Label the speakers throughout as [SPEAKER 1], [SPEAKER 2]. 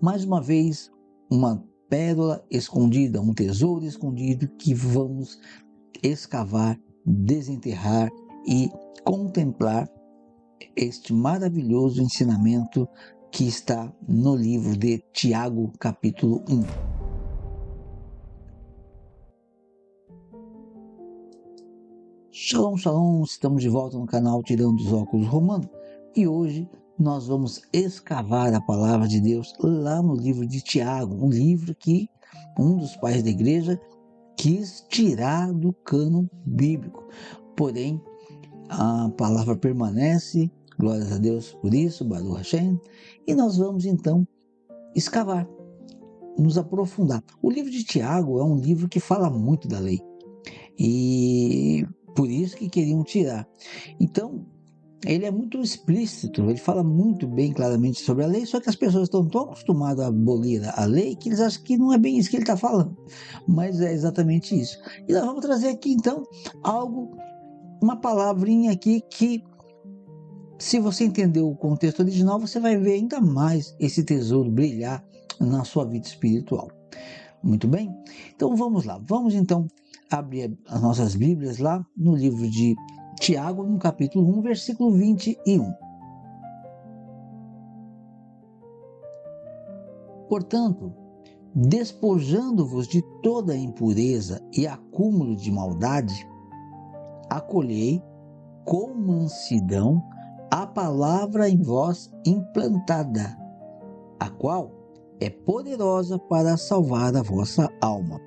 [SPEAKER 1] mais uma vez, uma pérola escondida, um tesouro escondido que vamos escavar, desenterrar e contemplar este maravilhoso ensinamento que está no livro de Tiago, capítulo 1. Shalom, shalom, estamos de volta no canal Tirando os Óculos Romano e hoje nós vamos escavar a palavra de Deus lá no livro de Tiago, um livro que um dos pais da igreja quis tirar do cânon bíblico. Porém, a palavra permanece, glórias a Deus por isso, Baruch Hashem, e nós vamos então escavar, nos aprofundar. O livro de Tiago é um livro que fala muito da lei e por isso que queriam tirar. Então, ele é muito explícito, ele fala muito bem claramente sobre a lei, só que as pessoas estão tão acostumadas a abolir a lei que eles acham que não é bem isso que ele está falando, mas é exatamente isso. E nós vamos trazer aqui então uma palavrinha aqui que, se você entender o contexto original, você vai ver ainda mais esse tesouro brilhar na sua vida espiritual. Muito bem? Então vamos lá, vamos então abrir as nossas Bíblias lá no livro de Tiago, no capítulo 1, versículo 21. Portanto, despojando-vos de toda impureza e acúmulo de maldade, acolhei com mansidão a palavra em vós implantada, a qual é poderosa para salvar a vossa alma.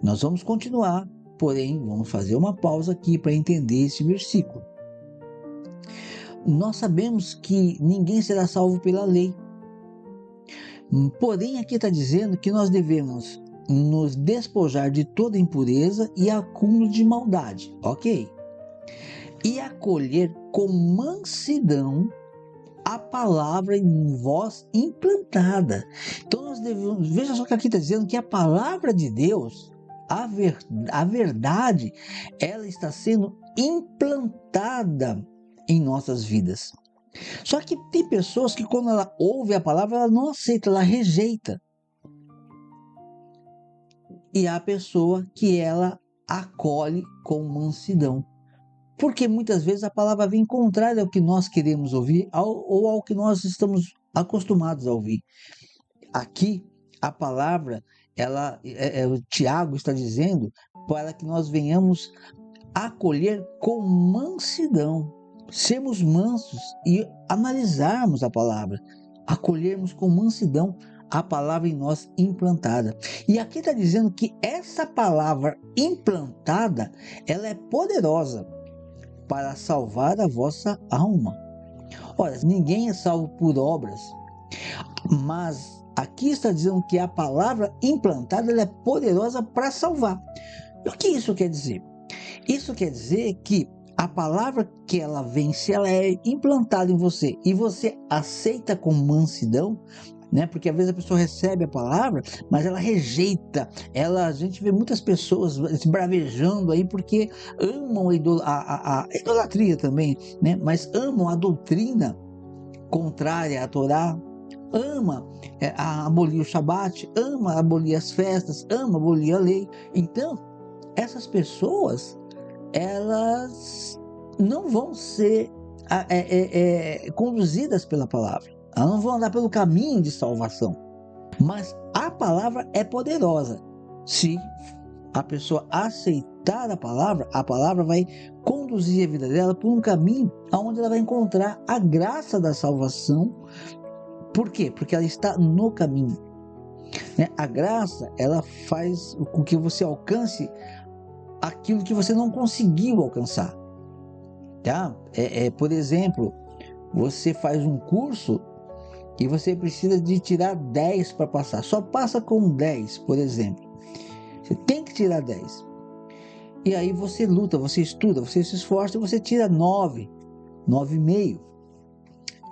[SPEAKER 1] Nós vamos continuar, porém vamos fazer uma pausa aqui para entender esse versículo. Nós sabemos que ninguém será salvo pela lei. Porém, aqui está dizendo que nós devemos nos despojar de toda impureza e acúmulo de maldade, ok? E acolher com mansidão a palavra em vós implantada. Então nós devemos, veja só que aqui está dizendo que a palavra de Deus, a verdade, ela está sendo implantada em nossas vidas. Só que tem pessoas que quando ela ouve a palavra, ela não aceita, ela rejeita. E há a pessoa que ela acolhe com mansidão. Porque muitas vezes a palavra vem contrária ao que nós queremos ouvir ou ao que nós estamos acostumados a ouvir. Aqui, a palavra, o Tiago está dizendo para que nós venhamos acolher com mansidão, sermos mansos e analisarmos a palavra, acolhermos com mansidão a palavra em nós implantada. E aqui está dizendo que essa palavra implantada, ela é poderosa para salvar a vossa alma. Ora, ninguém é salvo por obras, mas aqui está dizendo que a palavra implantada ela é poderosa para salvar. E o que isso quer dizer? Isso quer dizer que a palavra que ela vem, se ela é implantada em você e você aceita com mansidão, né? Porque às vezes a pessoa recebe a palavra, mas ela rejeita. A gente vê muitas pessoas se bravejando aí porque amam a idolatria também, né? Mas amam a doutrina contrária à Torá, ama a abolir o Shabat, ama abolir as festas, ama abolir a lei. Então, essas pessoas, elas não vão ser conduzidas pela palavra. Elas não vão andar pelo caminho de salvação. Mas a palavra é poderosa. Se a pessoa aceitar a palavra vai conduzir a vida dela por um caminho onde ela vai encontrar a graça da salvação. Por quê? Porque ela está no caminho. Né? A graça, ela faz com que você alcance aquilo que você não conseguiu alcançar. Tá? Por exemplo, você faz um curso e você precisa de tirar 10 para passar. Só passa com 10, por exemplo. Você tem que tirar 10. E aí você luta, você estuda, você se esforça e você tira 9, 9,5.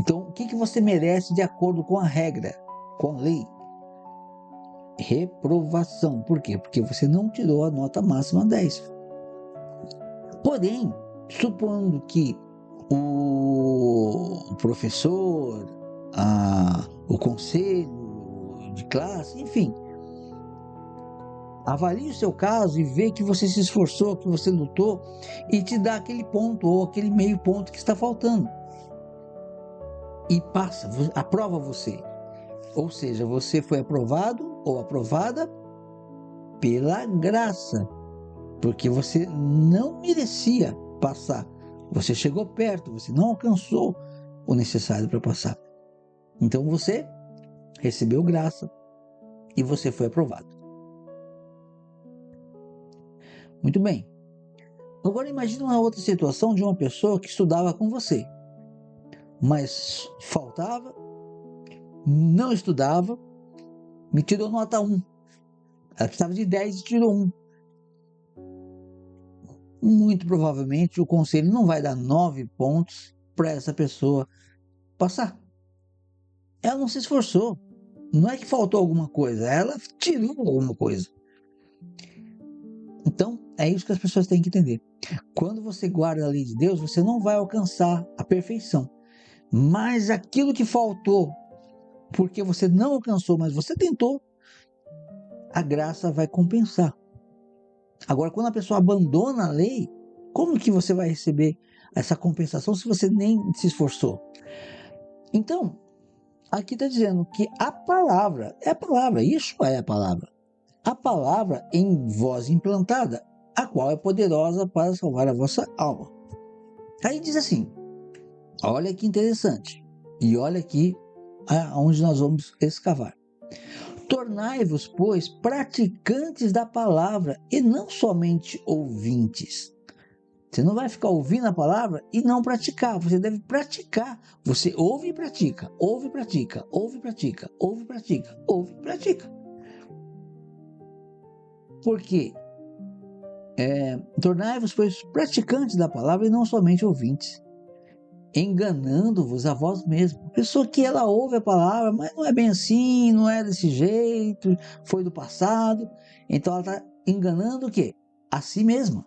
[SPEAKER 1] Então, o que você merece de acordo com a regra, com a lei? Reprovação. Por quê? Porque você não tirou a nota máxima 10. Porém, supondo que o professor, o conselho classe, enfim. Avalie o seu caso e vê que você se esforçou, que você lutou e te dá aquele ponto ou aquele meio ponto que está faltando. E passa, aprova você. Ou seja, você foi aprovado ou aprovada pela graça, porque você não merecia passar. Você chegou perto, você não alcançou o necessário para passar. Então você recebeu graça e você foi aprovado. Muito bem. Agora imagine uma outra situação de uma pessoa que estudava com você, mas faltava, não estudava, me tirou nota 1. Ela precisava de 10 e tirou 1. Muito provavelmente o conselho não vai dar 9 pontos para essa pessoa passar. Ela não se esforçou. Não é que faltou alguma coisa, ela tirou alguma coisa. Então, é isso que as pessoas têm que entender. Quando você guarda a lei de Deus, você não vai alcançar a perfeição. Mas aquilo que faltou, porque você não alcançou, mas você tentou, a graça vai compensar. Agora, quando a pessoa abandona a lei, como que você vai receber essa compensação se você nem se esforçou? Então, aqui está dizendo que a palavra, isso é a palavra. A palavra em vós implantada, a qual é poderosa para salvar a vossa alma. Aí diz assim, olha que interessante, e olha aqui aonde nós vamos escavar. Tornai-vos, pois, praticantes da palavra e não somente ouvintes. Você não vai ficar ouvindo a palavra e não praticar. Você deve praticar. Você ouve e pratica, ouve e pratica, ouve e pratica, ouve e pratica, ouve e pratica. Por quê? Tornai-vos, pois, praticantes da palavra e não somente ouvintes, enganando-vos a vós mesmos. Pessoa que ela ouve a palavra, mas não é bem assim, não é desse jeito, foi do passado. Então ela está enganando o quê? A si mesma.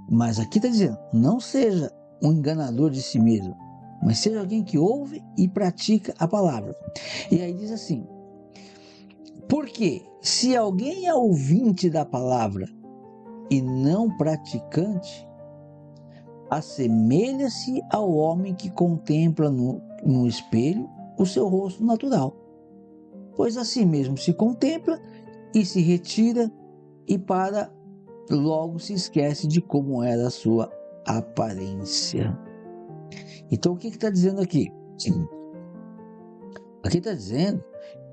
[SPEAKER 1] Mas aqui está dizendo, não seja um enganador de si mesmo, mas seja alguém que ouve e pratica a palavra. E aí diz assim, porque se alguém é ouvinte da palavra e não praticante, assemelha-se ao homem que contempla no espelho o seu rosto natural, pois assim mesmo se contempla e se retira e logo se esquece de como era a sua aparência. Então o que está dizendo aqui? Aqui está dizendo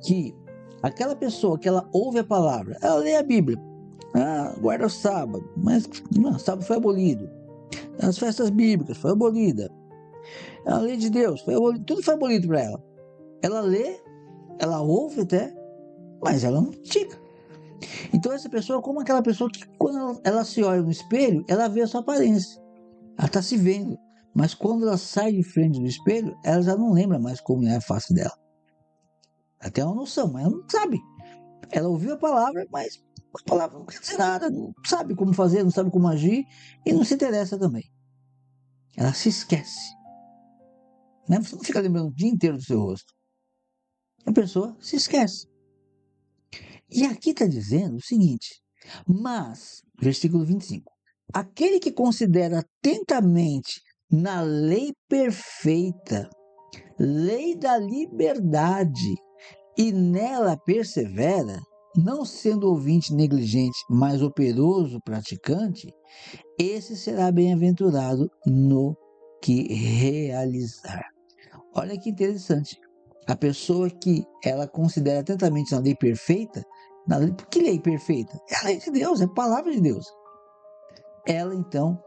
[SPEAKER 1] que aquela pessoa que ela ouve a palavra, ela lê a Bíblia, guarda o sábado, mas o sábado foi abolido, as festas bíblicas foi abolida, a lei de Deus foi abolida, tudo foi abolido para ela. Ela lê, ela ouve até, mas ela não pratica. Então essa pessoa é como aquela pessoa que quando ela se olha no espelho, ela vê a sua aparência, ela está se vendo, mas quando ela sai de frente do espelho, ela já não lembra mais como é a face dela. Ela tem uma noção, mas ela não sabe. Ela ouviu a palavra, mas a palavra não quer dizer nada, não sabe como fazer, não sabe como agir e não se interessa também. Ela se esquece. Né? Você não fica lembrando o dia inteiro do seu rosto. A pessoa se esquece. E aqui está dizendo o seguinte, mas, versículo 25, aquele que considera atentamente na lei perfeita, lei da liberdade, e nela persevera, não sendo ouvinte negligente, mas operoso praticante, esse será bem-aventurado no que realizar. Olha que interessante. A pessoa que ela considera atentamente na lei perfeita, que lei perfeita? É a lei de Deus, é a palavra de Deus. Ela, então,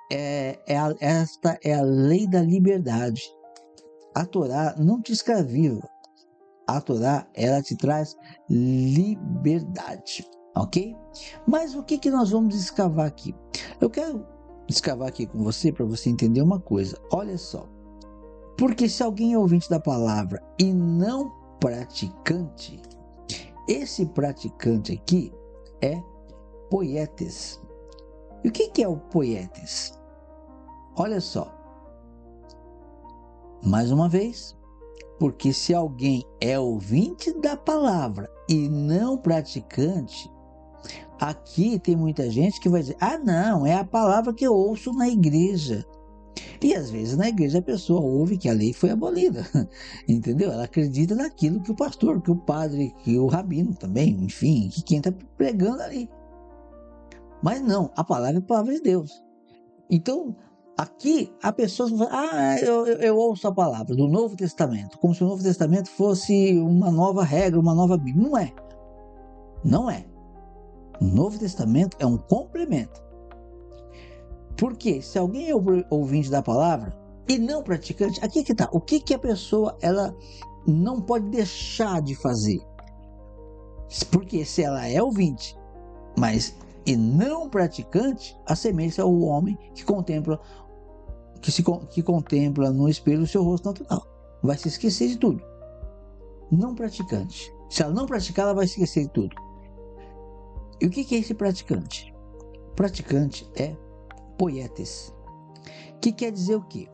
[SPEAKER 1] esta é a lei da liberdade. A Torá não te escraviza. A Torá, ela te traz liberdade, ok? Mas o que nós vamos escavar aqui? Eu quero escavar aqui com você para você entender uma coisa. Olha só. Porque se alguém é ouvinte da palavra e não praticante, esse praticante aqui é poietes. E o que é o poietes? Olha só. Mais uma vez, Porque se alguém é ouvinte da palavra e não praticante, aqui tem muita gente que vai dizer: ah, não, é a palavra que eu ouço na igreja. E às vezes na igreja a pessoa ouve que a lei foi abolida, entendeu? Ela acredita naquilo que o pastor, que o padre, que o rabino também, enfim, que quem está pregando ali. Mas não, a palavra é a palavra de Deus. Então, aqui a pessoa fala: ah, eu ouço a palavra do Novo Testamento, como se o Novo Testamento fosse uma nova regra, uma nova Bíblia. Não é. Não é. O Novo Testamento é um complemento. Porque se alguém é ouvinte da palavra e não praticante, aqui que tá. O que a pessoa ela não pode deixar de fazer? Porque se ela é ouvinte, mas e não praticante, assemelha-se ao homem que contempla que contempla no espelho o seu rosto natural. Vai se esquecer de tudo. Não praticante. Se ela não praticar, ela vai se esquecer de tudo. E o que é esse praticante? Praticante é poietes, que quer dizer o quê?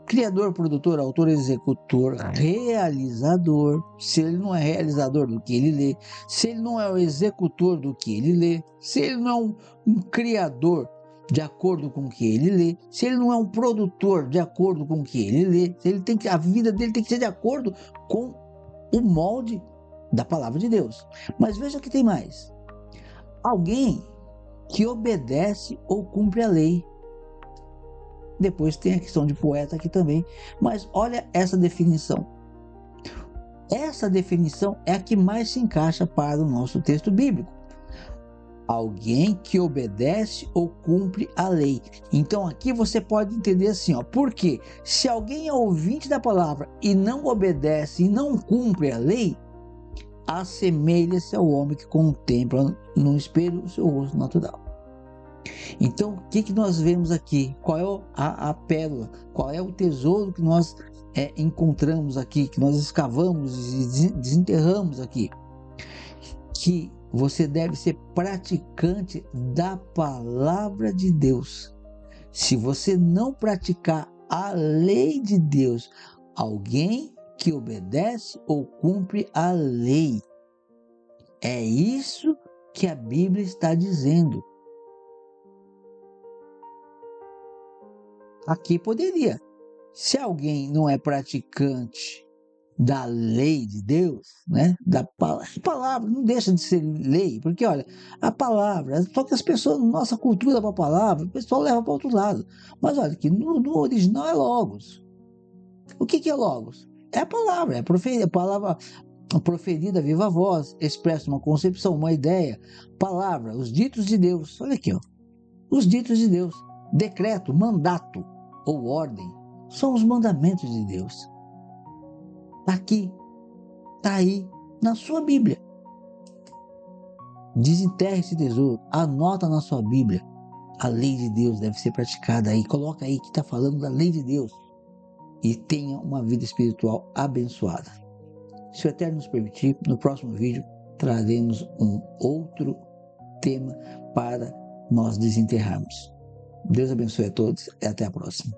[SPEAKER 1] Criador, produtor, autor, executor, realizador. Se ele não é realizador do que ele lê, se ele não é o executor do que ele lê, se ele não é um criador de acordo com o que ele lê, se ele não é um produtor de acordo com o que ele lê, se ele tem que, a vida dele tem que ser de acordo com o molde da palavra de Deus. Mas veja que tem mais. Alguém que obedece ou cumpre a lei. Depois tem a questão de poeta aqui também. Mas olha essa definição. Essa definição é a que mais se encaixa para o nosso texto bíblico. Alguém que obedece ou cumpre a lei. Então aqui você pode entender assim, ó, porque se alguém é ouvinte da palavra e não obedece e não cumpre a lei, assemelha-se ao homem que contempla no espelho o seu rosto natural. Então, o que nós vemos aqui? Qual é a pérola? Qual é o tesouro que nós encontramos aqui, que nós escavamos e desenterramos aqui? Que você deve ser praticante da palavra de Deus. Se você não praticar a lei de Deus, alguém que obedece ou cumpre a lei. É isso que a Bíblia está dizendo. Aqui poderia. Se alguém não é praticante da lei de Deus, né? Da palavra, não deixa de ser lei, porque olha, a palavra, só que as pessoas, nossa cultura para a palavra, o pessoal leva para outro lado. Mas olha, que no original é logos. O que é logos? É a palavra, a palavra proferida viva voz, expressa uma concepção, uma ideia, palavra, os ditos de Deus. Olha aqui, ó. Os ditos de Deus, decreto, mandato ou ordem, são os mandamentos de Deus. Aqui, está aí, na sua Bíblia. Desenterre esse tesouro, anota na sua Bíblia. A lei de Deus deve ser praticada aí. Coloca aí que está falando da lei de Deus. E tenha uma vida espiritual abençoada. Se o Eterno nos permitir, no próximo vídeo traremos um outro tema para nós desenterrarmos. Deus abençoe a todos e até a próxima.